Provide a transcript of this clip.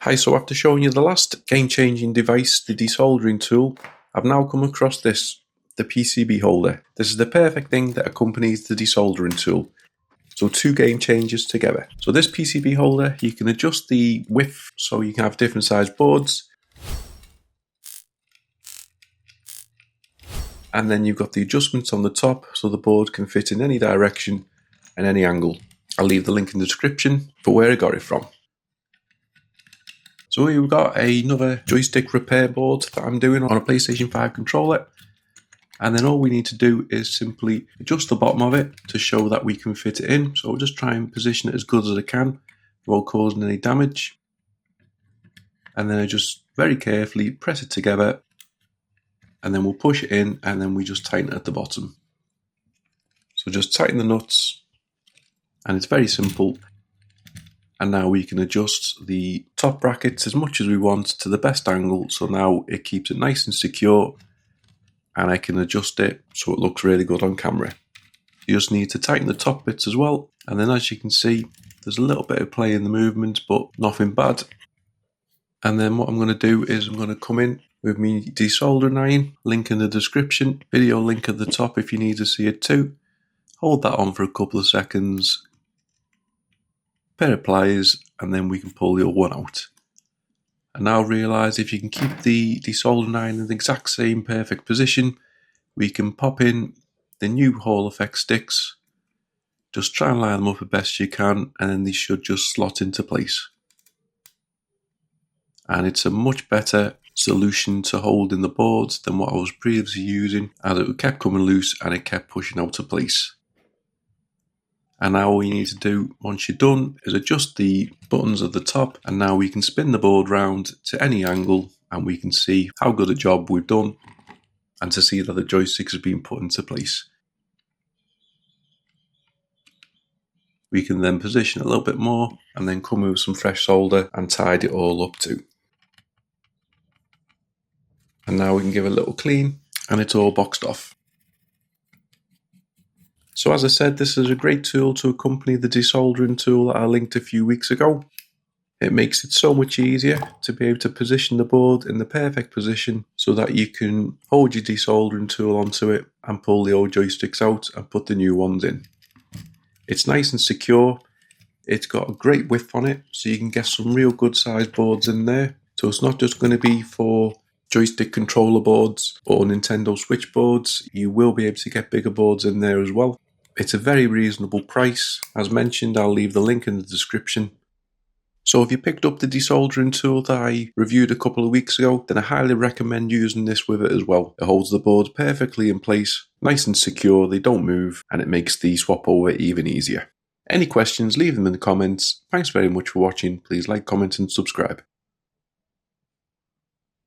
Hi, so after showing you the last game-changing device, the desoldering tool, I've now come across this, the PCB holder. This is the perfect thing that accompanies the desoldering tool. So two game changers together. So this PCB holder, you can adjust the width so you can have different sized boards. And then you've got the adjustments on the top so the board can fit in any direction and any angle. I'll leave the link in the description for where I got it from. So we've got another joystick repair board that I'm doing on a PlayStation 5 controller. And then all we need to do is simply adjust the bottom of it to show that we can fit it in. So I'll just try and position it as good as I can without causing any damage. And then I just very carefully press it together. And then we'll push it in and then we just tighten it at the bottom. So just tighten the nuts. And it's very simple. And now we can adjust the top brackets as much as we want to the best angle. So now it keeps it nice and secure. And I can adjust it so it looks really good on camera. You just need to tighten the top bits as well. And then as you can see, there's a little bit of play in the movement, but nothing bad. And then what I'm going to do is I'm going to come in with my desoldering iron, link in the description, video link at the top if you need to see it too. Hold that on for a couple of seconds, pair of pliers, and then we can pull the old one out. And now realise if you can keep the desoldering iron in the exact same perfect position, we can pop in the new Hall Effect sticks. Just try and line them up as best you can, and then they should just slot into place. And it's a much better solution to hold in the boards than what I was previously using, as it kept coming loose and it kept pushing out of place. And now all you need to do once you're done is adjust the buttons at the top, and now we can spin the board round to any angle and we can see how good a job we've done and to see that the joysticks have been put into place. We can then position it a little bit more and then come with some fresh solder and tidy it all up too. And now we can give it a little clean and it's all boxed off. So as I said, this is a great tool to accompany the desoldering tool that I linked a few weeks ago. It makes it so much easier to be able to position the board in the perfect position so that you can hold your desoldering tool onto it and pull the old joysticks out and put the new ones in. It's nice and secure. It's got a great width on it, so you can get some real good sized boards in there. So it's not just going to be for joystick controller boards or Nintendo Switch boards. You will be able to get bigger boards in there as well. It's a very reasonable price. As mentioned, I'll leave the link in the description. So if you picked up the desoldering tool that I reviewed a couple of weeks ago, then I highly recommend using this with it as well. It holds the boards perfectly in place, nice and secure, they don't move, and it makes the swap over even easier. Any questions, leave them in the comments. Thanks very much for watching. Please like, comment and subscribe.